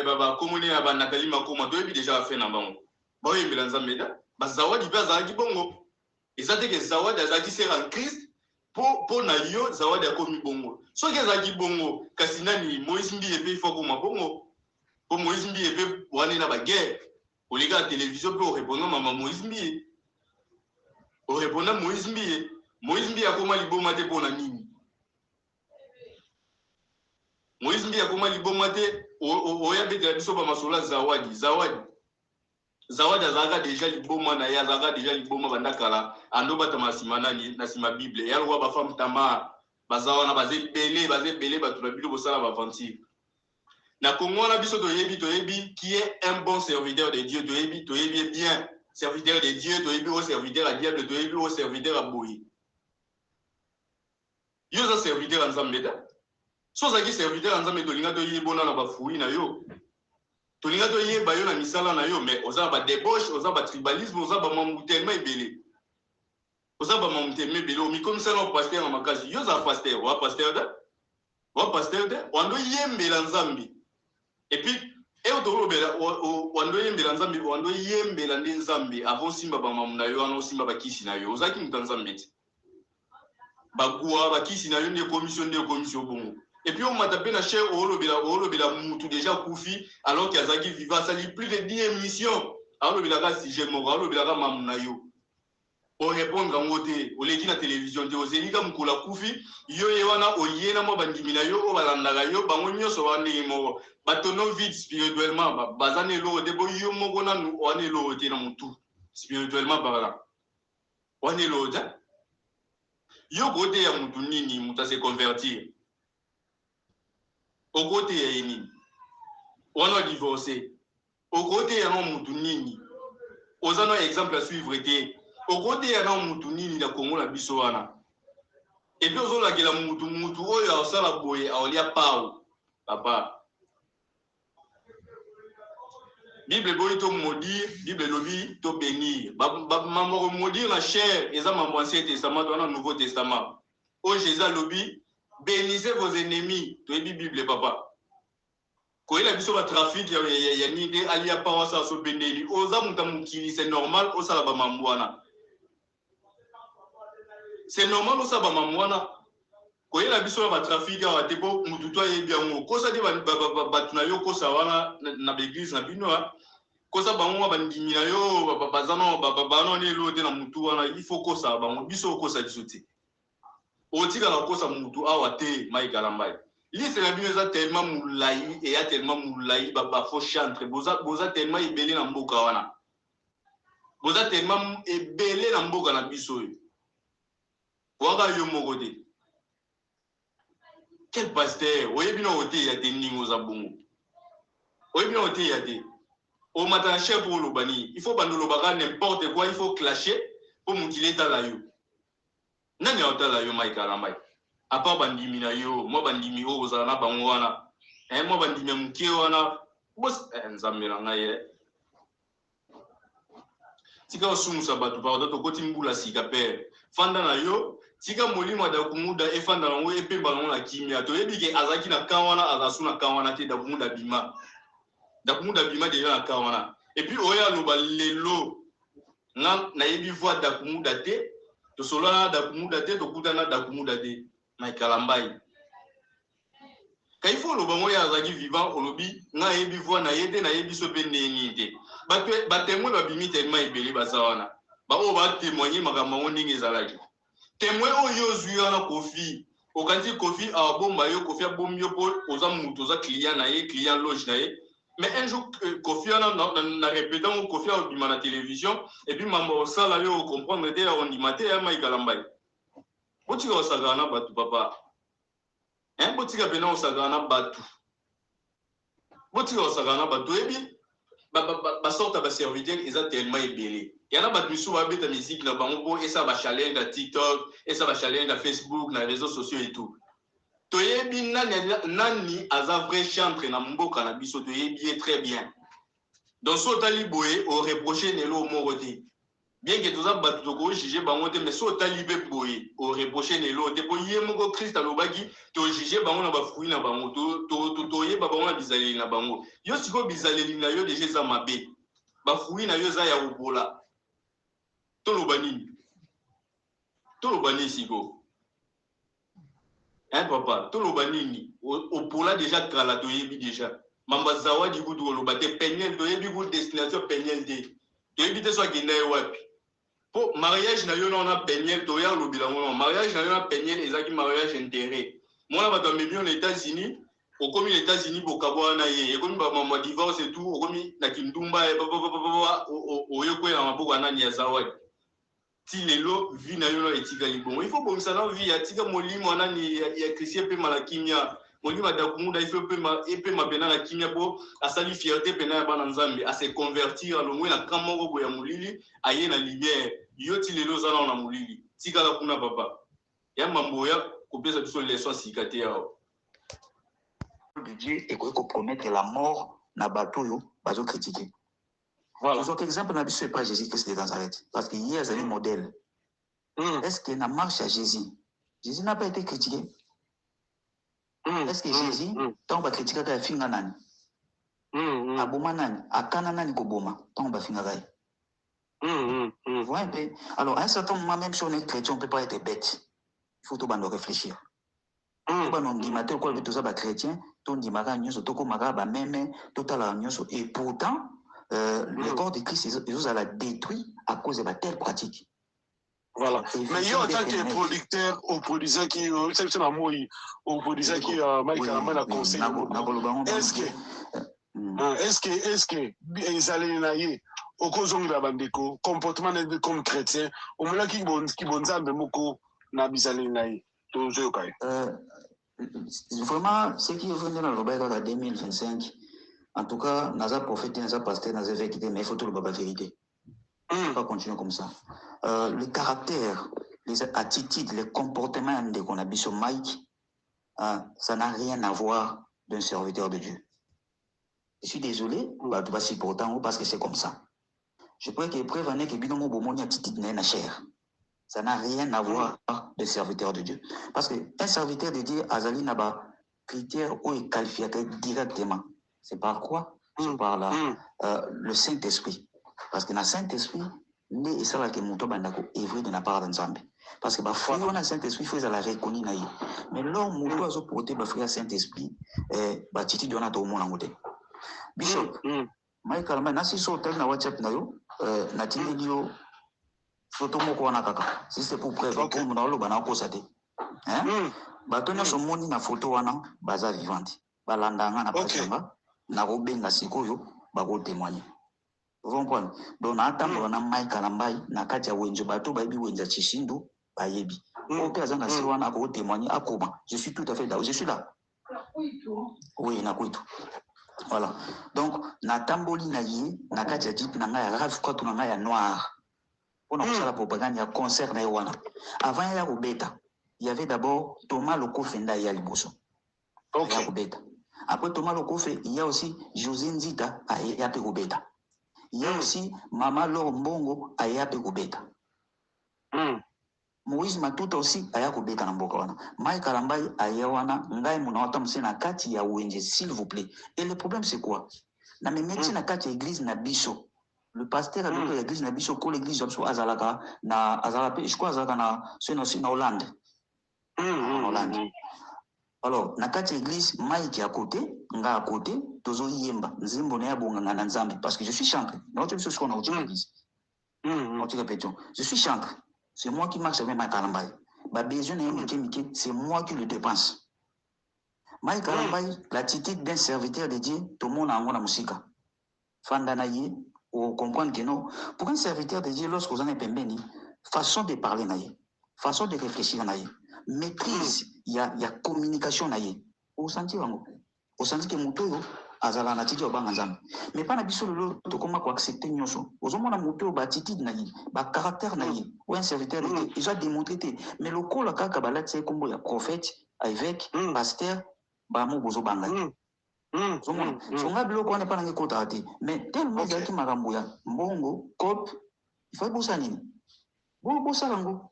ba komune ya ba Nathalie Makoma to ebi déjà fait na bango ba ye milanza meda ba Zawadi ba zaki bongo ezate ke Zawadi azaki sera en Christ po na yo Zawadi akomi bongo soki ezaki bongo kasi nani Moïse Mbi epe ifo koma bongo po Moïse Mbi epe wane na baguerre olega la télévision pe orépondre mama Moïse Mbi orépondre Moïse Mbi akoma liboma te pona nini Moïse Mbi akoma liboma te oya betela biso ba masola Zawadi azaka déjà liboma na ya azaka déjà liboma bandakala ando batama simana ni na sima Bible ya lwa ba femme Tamar bazawana bazebele batu na bilo bosala ba aventure na Congo na biso toyebi qui est un bon serviteur de Dieu toyebi bien serviteur de Dieu toyebi au serviteur à diable toyebi au serviteur à boyi yo za serviteur nzambe ta so za ki serviteur nzambe tolinga toyebona na ba fui na yo tolinga toyeba yo na misala na yo mais oza ba débauche oza ba tribalisme oza ba mamutellement ebele Osaba mamuteme belo mi comme ça non pasteur na makazi yo za pasteur wa pasteur de wando yembela nzambi et puis otolobela wando yembela nzambi wando yembela ndi nzambi avant simba ba mamuna yo ano simba ba kisi na yo ozaki mutanzambi bagua ba kisi na yo ndi commission bongo et puis on m'a tapé na cher olobela mutu déjà kufi alors qu'il azaki vivant ça plus de 10 émissions olobela ka sujet moko olobela ka mamuna yo o répondre en côté au leki na télévision de ozelika mukula kufi yo yewana oyena mo bandimi na yo o balandaka yo bango nyoso wandeki moko batono vide spirituellement bazane lo de bo yo moko na wane lo te na mutu spirituellement bala wane lo ta yo côté ya mutu nini muta se convertir au côté ya nini wana divorcer au côté ya no mutu nini ozana exemple à suivre te au côté ya na mutu nini na Congo na biso wana et puis ozola ke la mutu oyo asala boye aolia pao papa Bible boy to maudire Bible lobi to bénir mambo maudire la chair eza mambo ancien testament dans le nouveau testament o Jésus lobi bénissez vos ennemis to ebi Bible papa ko ila biso ba trafic ya nini alia pao sa so beneli oza mutamukili c'est normal o sala ba mambo wana c'est normal osa ba mamwana ko yela biso ba trafic wa te po mutu to yebi yango ko sa de ba tuna yo ko sa wana na l'église na bino ko sa bango ba ndimi na yo bazana ba no ne lo te na mutu wana il faut ko sa bango biso ko sa biso te o tika na ko sa mutu awa te mai galambai liste na bino eza tellement moulayi et ya tellement moulayi ba faux chantre boza tellement ibele na mboka wana boza tellement ebele na mboka na biso yo waka yo moko te quel pasteur oyebi na ote ya te ningo za bongo oyebi na ote ya te o matana chef pour lobani il faut bandolo baka n'importe quoi il faut clasher pour mukile tala yo nani otala yo mai karambai apa bandimi na yo mo bandimi o za na bango wana mo bandimi muke wana bos nzambe na ngai tika osumusa batu pa odato koti mbula sika pere fanda na yo tika molimo da kumuda efanda na ngo epemba na kimia to yebike azaki na kawana azasuna kawana te da kumuda bima de na kawana et puis oya loba lelo na yebi voix da kumuda te to sola da kumuda te to kutana da kumuda te mai kalambai kaifo loba ngo ya azaki vivant olobi na yebi voix na yete na yebi so pe neni te ba témoin ba bimi tellement ebele bazawana ba o ba témoigner makambo ngo ndenge ezalaki témoin oyo zuya na kofi okanti kofi a bomba yo kofi abombi yo po oza mutu oza client na ye client loge na ye mais un jour kofi na répétant kofi a bima na télévision et puis mambo sala yo comprendre te on dimate ya mai kalambai botika osaka na batu papa botika pena osaka na batu botika osaka na batu ebi ba sorte ba serviteur eza tellement ebele yana ba misu ba beta musique na bango bo esa ba challenge na TikTok esa ba challenge na Facebook na réseaux sociaux et tout toyebi nani aza vrai chantre na mboka na biso toyebi très bien donc so tali boye o reprocher nelo moko te bien que toza batu to ko juger bango te mais so tali be boye o reprocher nelo te po ye moko Christ alobaki to juger bango na ba fruit na bango to yeba bango na bizaleli na bango yo siko bizaleli na yo déjà za mabe ba fruit na yo za ya ubola to lobani siko papa to lobani opola déjà kala to yebi déjà mamba zawadi kudu lobate penyel to yebi ku destination penyel te to yebi te so akenda ye wapi po mariage na yo na penyel to ya lobila ngo mariage na yo na penyel ezaki mariage intérêt mona ba to million les États-Unis au commis les États-Unis bokabwa na ye ekomi ba mama divorce et tout okomi na kindumba o yo kwela maboko nani ya zawadi ti lelo vi na yo na etika libongo il faut bongisa na vi ya tika molimo nani ya Christian pe malakimia molimo da kumuda il faut pe mapena na kimia po asali fierté pena ya bana nzambe a se convertir à l'omwe na kamoko boya mulili aye na lumière yo ti lelo zana na mulili tika la kuna papa ya mambo ya kopesa biso leçon sikate yao
de Dieu et qu'on commettre la mort na bateau bazo critiquer. Voilà. Donc exemple na biso pas Jésus-Christ de Nazareth parce qu'il y a un modèle. Est-ce que na marche à Jésus n'a pas été critiqué? Est-ce que Jésus tant ba critiquer ka finga nani? Aboma nani? Akana nani ko boma tant ba finga kai. Voilà un peu. Alors à un certain moment même si on est chrétien on peut pas être bête. Il faut tout bando réfléchir. Chrétien, et pourtant, le corps de Christ, ils ont détruit à cause de telle pratique.
Voilà. Mais il y a en tant que producteur, au producteur qui, est-ce que ils allaient au cause de la bandeko, comportement comme chrétien, au moment qui bonzambe moko na bizalinaï.
Vraiment, ce qui est venu dans le Bible en 2025, en tout cas, Naza prophète, Naza pasteur, Naza vérité, mais il faut tout le la vérité. On ne peut pas continuer comme ça. Le caractère, les attitudes, les comportements de qu'on a vu sur Mike, ça n'a rien à voir d'un serviteur de Dieu. Je suis désolé, bah, tu vas s'y pourtant parce que c'est comme ça. Je crois que preuve en est que binomo bomoni attitude n'est pas chère. Ça n'a rien à voir de serviteur de Dieu. Parce qu'un serviteur de Dieu, Azali n'a pas critère ou est qualifié directement. C'est par quoi? C'est par le Saint-Esprit. Parce que dans le Saint-Esprit, il est ça qui est mon bandako œuvre de la part d'Enzambe. Parce que bafui on a Saint-Esprit faut la reconnaître na ye. Mais l'homme moto azo porter bafui Saint-Esprit batiti dona to mona ngote. Bishop Mike Kalamba nasi so tel na WhatsApp na yo na tindeli yo photo moko wana kaka. Si c'est pour preuve pour mona lo bana ko sate. Hein? Bato nyonso moni na photo wana baza vivante. Balandanga na pachamba na robenga sikoyo bako témoigner. Vous comprenez? Donc na tambo na Mike Kalamba na kati ya wenjo bato ba bi wenja chishindu bayebi. Ope azanga si wana ko témoigner akoma. Je suis tout à fait là. Je suis là. Oui, na kuitu. Voilà. Donc, na tamboli na ye, na kati ya dit na nga ya rave kwa na nga ya noir. On a fait la propagande ya concert na wana. Avant ya Robeta, il y avait d'abord Thomas Lokofenda ya Liboso. Ok. Ya Robeta. Après Thomas Lokofe, il y a aussi José Nzita à Yape Robeta. Il y a aussi Mama Laure Mbongo à Yape Robeta. Moïse Matuta aussi aya kobeta na mboka wana. Mike Kalambai aya wana ngai munaota msena kati ya wenje s'il vous plaît. Et le problème c'est quoi? Na memeti na kati ya église na biso. Le pasteur a dit que l'église na biso ko l'église biso azalaka na azalape je crois azalaka na na Hollande. En Hollande. Alors na kati ya église Mike à côté, nga à côté, tozo yemba nzimbo na ya bonga na nzambe parce que je suis chanteur. Na ote biso na ote église. Je suis chanteur. C'est moi qui marche avec Mike Kalambai. Bah, besoin c'est moi qui le dépense. Mike Kalambai, l'attitude d'un serviteur de Dieu, tout le monde a un musica. Fandanaye, ou comprendre que non. Pour un serviteur de Dieu, lorsque vous en êtes béni, façon de parler naïe, façon de réfléchir naïe, maîtrise, il y a communication naïe. Au senti que Moutoyo, azala na titi obanga nzambe mais pas na biso lelo to comment quoi accepter nyonso ozomona moto ba attitude na ye ba caractère na ye ou un serviteur ils ont démontré mais le col kaka balati kombo ya prophète évêque pasteur ba mo bozo banga zomona songa biloko wana pa na kota ate mais tellement zaki makambo ya mbongo cop il faut bossa nini bossa lango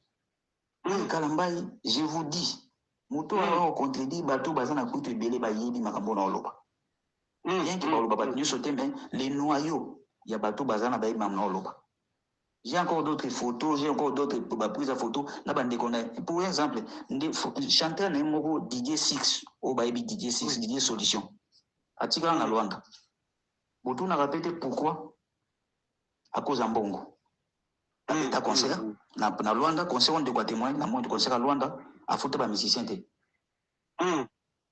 Kalambai je vous dis moto a contredit bato bazana kutu ebele ba yebi makambo na oloba. Bien que mais les noyaux, il y a bateau bazana baï mamnoloba. J'ai encore d'autres photos, j'ai encore d'autres prises à photos. Pour exemple, chanteur Nemoro Didier Six, au baby Didier Six, Didier Solution. Atika na Luanda. Botou n'a répété pourquoi? À cause d'un bongo. T'as concert, na Luanda, concert on de quoi témoigner, na moins de concert à Luanda, à photo ba musicien te.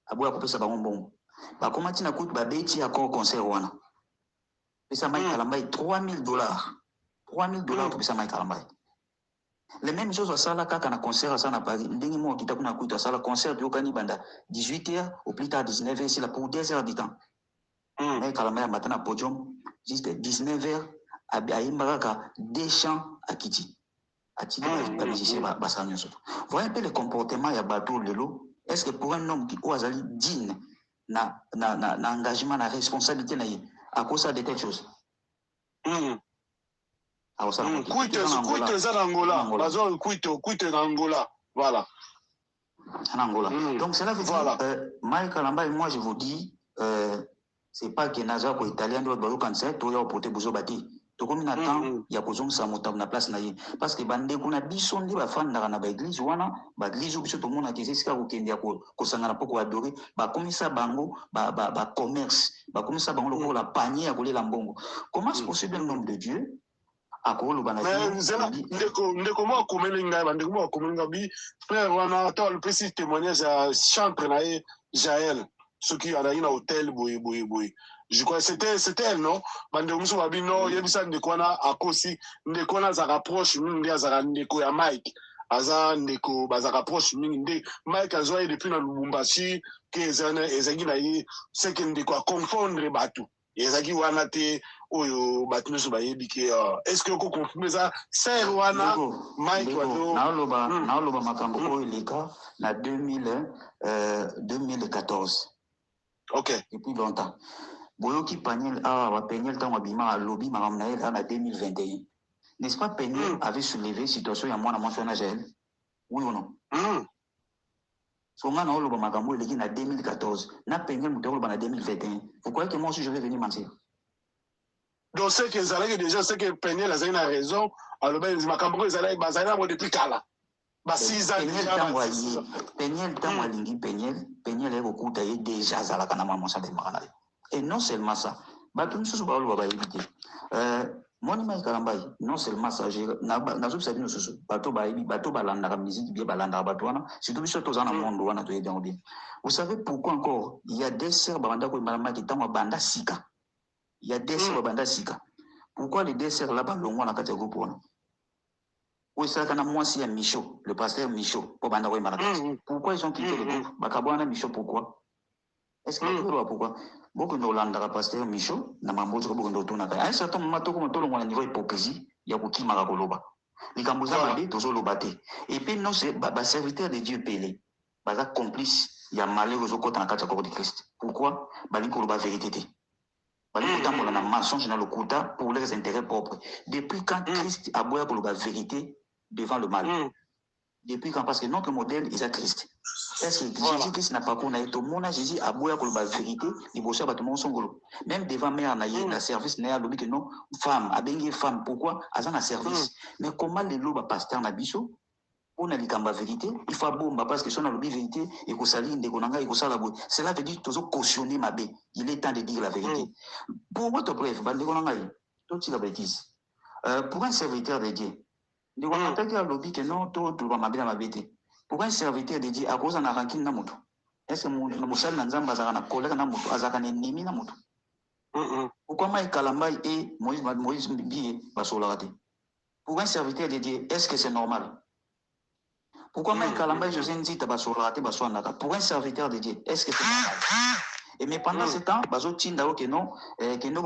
Abou a coupé sa bongo. Bah, comment tu n'as coûté babeti à quoi concert wana? Pesa Mike Kalambai $3000. $3000 pour pesa Mike Kalambai. Les mêmes choses à ça là quand on concert à ça na Paris. Ndenge mo kita kuna kuita ça là concert du Okani banda 18h au plus tard 19h c'est là pour 2 heures du temps. Mike Kalambai a matin à podium juste 19h à Imbaraka des chants à Kiti. À Kiti ba musicien ba ça nyonso. Voyez un peu le comportement ya bateau lelo. Est-ce que pour un homme qui oazali digne na engagement, na responsabilité à cause de telle chose.
Kuite en Angola. Kuite en Angola. Voilà.
En Angola. Donc cela veut dire, Mike Kalambai, moi je vous dis, c'est pas que Nazar ou Italien doit avoir cancer, tout y a porté besoin bâti. Tout comme il attend, il y a besoin de ça monter na place naïe. Parce que bande qu'on a bison de la fan dans la église wana, ba église où tout le monde a dit c'est ça ou kenya ko sangana poko adorer, ba comme ça bango, ba commerce, ba comme ça bango le la panier à coller l'ambongo. Comment c'est possible le nom de Dieu? À quoi le banana?
Mais zela ndeko mo komelinga bandeko mo komelinga bi frère wana to le petit témoignage à chantre naïe Jaël. Ceux qui allaient à hôtel, je crois que c'était elle, non? Bandemousso Babino, Yebisa Ndekwana, à Kosi, Ndekwana, ça rapproche, Ndekwana, Ndeko ya Mike, Aza Ndeko, ça rapproche, Mike a joué depuis dans Lubumbashi, Ezagi Naye, c'est que Ndeko a confondre Batu. Ezagi Wanate, Oyo, Batunuso Bayebike, est-ce que vous confirmez ça? C'est Wana, Mike Wano.
Naoloba Makambo, Oileka, na 2014.
Ok.
Depuis longtemps. Boyoki Paniel a peigné le temps à Bima à lobby Maramnaël en 2021. N'est-ce pas Peniel avait soulevé situation à moi à mentionné Agel? Oui ou non? Son man a le Makambo il est en 2014. N'a Peniel Moutéro en 2021. Vous croyez que moi aussi je vais venir mentir?
Donc c'est que déjà c'est que Peniel a raison. Alors ben Makambo ils allaient depuis Kala. 6 ans déjà.
Peniel tango alingi Peniel ekokuta ye déjà azalaka na mama sa demaka. Et non seulement ça, bato misusu baolo bayebi te. Moni mai kalambai, non seulement ça, nazo sabi no susu, bato balanda la musique bien balanda bato wana, surtout biso to zana monde wana to yedi bien. Vous savez pourquoi encore il y a des sœurs banda ko malama ki tango banda sika. Il y a des sœurs banda sika. Pourquoi les deux sœurs là-bas longwa na kati groupe wana? Oui, ça kana mwasi ya Michaud, le pasteur Michaud, pour banda ko malaka. Pourquoi ils ont quitté le groupe? Bakabwana Michaud pourquoi? Est-ce que vous savez pourquoi? Beaucoup de Hollande pasteur Michaud na mambozo beaucoup de tuna ka. À un certain moment to ko tolo ngwana niveau hypocrisie ya kokima ka koloba. Likambuza mabe tozo lobate. Et puis non c'est ba serviteur de Dieu pelé. Baza complice ya malheur zo kota na kati ya corps de Christ. Pourquoi? Bali ko loba vérité te. Bali ko tambola na mensonge na lokuta pour leurs intérêts propres. Depuis quand Christ a boya ko loba vérité devant le mal? Depuis quand? Parce que notre modèle est à Christ. Est-ce que Jésus-Christ n'a pas connu tout le monde? Jésus a beau la vérité, il faut savoir tout le monde son golo. Même devant mère na service na lobby que non femme, a bien femme. Pourquoi? À un service. Mais comment les loba pasteur na biso? On a dit qu'en vérité, il faut bomba parce que son a lobby vérité et que ça ligne de konanga et que ça la boue. Cela veut dire toujours cautionner ma bé. Il est temps de dire la vérité. Pour votre bref, bande konanga, tout la bêtise. Pour un serviteur de Dieu. De quoi attaquer à lobby que non, tout va m'habiller ma bête. Pourquoi un serviteur de Dieu à cause d'un ranking na moto? Est-ce que mon moussal n'anzamba azakana collègue na moto azakana ennemi na moto? Pourquoi Maï Kalambai et Moïse Bié basolate? Pour un serviteur de Dieu, est-ce que c'est normal? Pourquoi Maï Kalambai José Nzita basolate baswanaka? Pour un serviteur de Dieu, est-ce que c'est normal? Et mais pendant ce temps, bazo tinda que non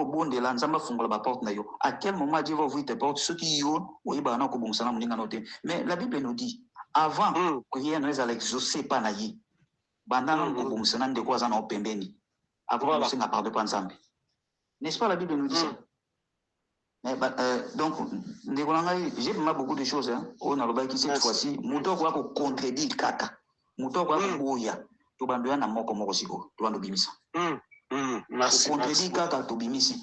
bon de la nzamba fungola ba porte na yo. À quel moment Dieu va ouvrir tes portes? Ceux qui yo, oui ba na ko bonsana muninga noté. Mais la Bible nous dit avant que rien ne soit exaucé par naïe, bandana ko bonsana de quoi zana opembeni. Avant que ça parle de panzambe. N'est-ce pas la Bible nous dit ça? Mais donc j'ai pas beaucoup de choses hein. On a le qui cette fois-ci, muto kwa ko contredire kaka. Muto kwa ko boya. Tubandoya na moko moko siko tubando bimisa merci contredit kaka tubimisi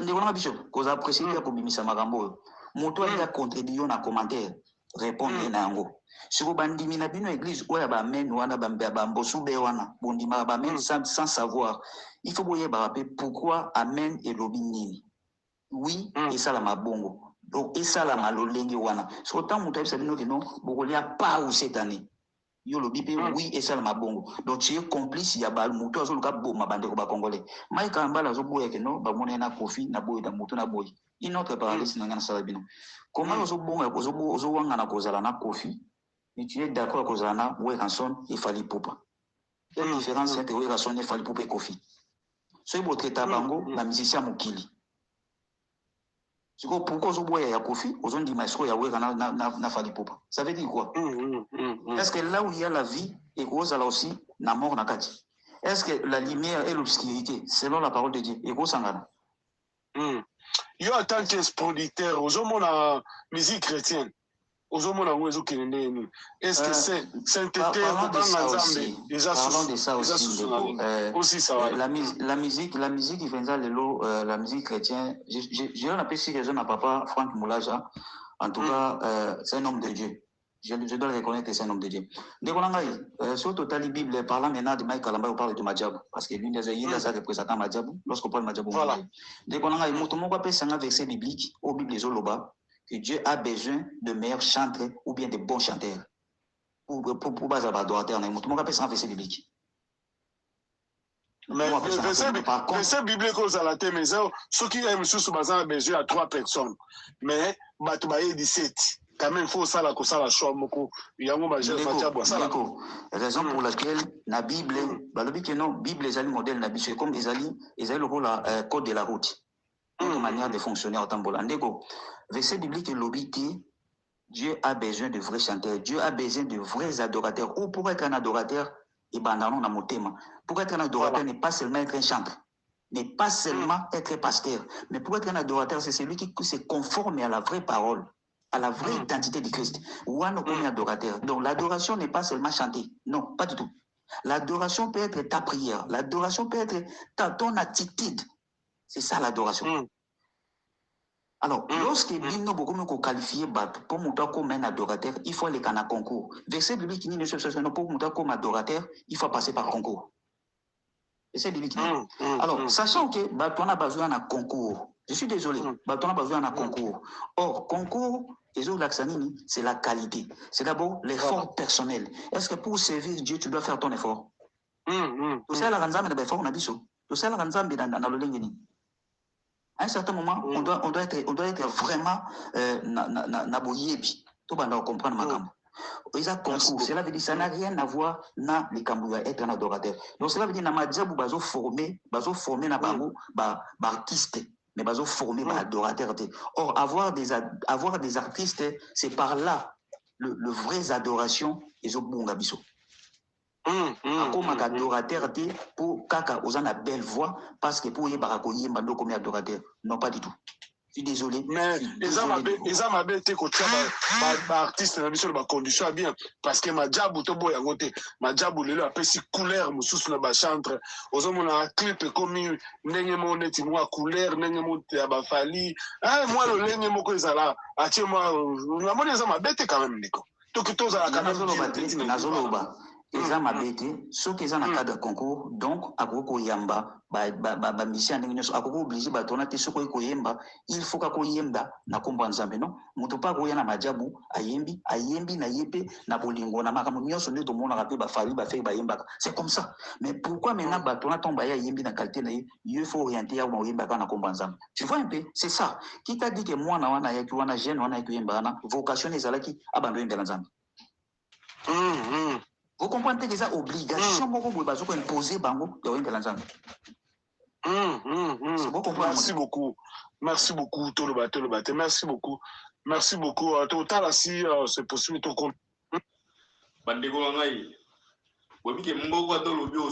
ndikona bishop cause apprécier ya kubimisa magambo moto a contredit yo na commentaire répondre na yango siko bandimi na bino église oya ba men wana ba mbosube wana bondima ba men sans savoir il faut boyer ba rappeler pourquoi amen et lobi nini oui et ça la mabongo donc et ça la malolenge wana so tant moto a sabino que non bokolia pas ou cette année yo lo bipé oui et ça ma bongo donc tu es complice ya bal muto azo luka bo mabande ko ba congolais mai ka mbala zo boya ke no ba mona na kofi na boy da muto na boy une autre paradis na ngana sala bino comment ozo bonga ozo wanga na kozala na kofi et tu es d'accord kozala na we ranson et fali poupa quelle différence entre we ranson et fali poupa et kofi so bo traiter bango la musicien mokili pourquoi vous boyez à Kofi, vous avez dit maestro ya na fali popa. Ça veut dire quoi? Est-ce que là où il y a la vie et que là aussi na mort na kati? Est-ce que la lumière et l'obscurité, selon la parole de Dieu, et que sangana?
Yo en tant qu'expoditeur, aux hommes la musique chrétienne, aux hommes la ouezo kenende. Est-ce que c'est sainteté
parlons de ça aussi. Parlons de ça aussi.
Aussi ça.
La musique qui faisait la musique chrétienne, je l'ai appelé si raison à papa Franck Moulaja. En tout cas, c'est un homme de Dieu. Je dois le reconnaître que c'est un homme de Dieu. Sur Total Bible, parlant maintenant de Mike Kalamba, on parle de Madjabou. Parce que l'une des ça représente Madjabou. Lorsqu'on parle de Madjabou, voilà. Dès qu'on a un verset biblique, au Bible Zoloba, que Dieu a besoin de meilleurs chanteurs ou bien de bons chanteurs. Pour base à adorateur, on a un verset biblique.
Mais verset biblique aux alatés, mais ceux qui aiment sous bazar besoin à 3 personnes. Mais Batoubaye 17. Quand même, il faut ça la choix.
Raison pour laquelle la Bible, la Bible est le modèle, c'est comme le code de la route. Notre manière de fonctionner en Tambola. Verset biblique est l'obité. Dieu a besoin de vrais chanteurs. Dieu a besoin de vrais adorateurs. Ou pour être un adorateur, et bandanon na motema. Pour être un adorateur, n'est pas seulement être un chanteur, n'est pas seulement être pasteur, mais pour être un adorateur, c'est celui qui se conforme à la vraie parole, à la vraie identité de Christ. Ou un adorateur. Donc l'adoration n'est pas seulement chanter. Non, pas du tout. L'adoration peut être ta prière. L'adoration peut être ton attitude. C'est ça l'adoration. Alors, lorsque Bino beaucoup qualifié pour monter comme un adorateur, il faut aller à un concours. Verset biblique qui dit pour monter comme adorateur, il faut passer par concours. Verset biblique. Alors, sachant que tu as besoin d'un concours, je suis désolé, tu as besoin d'un concours. Or, concours, c'est la qualité. C'est d'abord l'effort personnel. Est-ce que pour servir Dieu, tu dois faire ton effort? Tu sais, la ranzame de l'effort, on a dit ça. Tu sais, la ranzame dans le lingeni. À un certain moment, on doit être vraiment naboyebi. Tout le monde comprendre ma gamme. Concours, cela veut dire ça n'a rien à voir avec les Cambouis, être un adorateur. Donc cela veut dire que bazo formé na bango artiste, mais bazo formé adorateur. Or avoir des artistes, c'est par là le vrai adoration et au bunga biso. Comme adorateur pour kaka aux a belle voix parce que pour y barakoyer mando comme adorateur non pas du tout. Je suis désolé.
Mais les hommes avaient été côté artiste na biso ba condition bien parce que ma diabu to boya ngote ma diabu lelo apesi couleur mususu na ba chantre aux hommes na clip comme ndenge mo neti moi couleur ndenge mo ya ba fali moi le ndenge mo ko ezala atie moi na moni les hommes bête quand même ndiko to que to za kana
nazoloba Eza mabete, ceux qui sont dans le cadre de concours, donc, à Koko Yamba, mission à Koko obligé, tonate, ceux qui Yamba, il faut qu'à Yamba, na Kombanzambe, non? Motopa Goyana Majabu, Ayembi, na Yepe, na Bolingo, na Makamunio, son nez, tout le monde a rappelé, Fali, Yemba. C'est comme ça. Mais pourquoi maintenant, Tonat Tombaya Yembi, na qualité, il faut orienter à Yemba, na Kombanzambe? Tu vois un peu? C'est ça. Qui t'a dit que moi, na Yakuana, jeune, on a Yemba, vocation est Zalaki, abandonné de l'Anzambe. Vous comprenez que ça obligation pour imposer bango de l'ensemble.
Merci beaucoup. Merci beaucoup Tolobate. Merci beaucoup. Merci beaucoup. Total si c'est possible ton compte.
Bandeko ngai. Bobi ke mboko atolo bio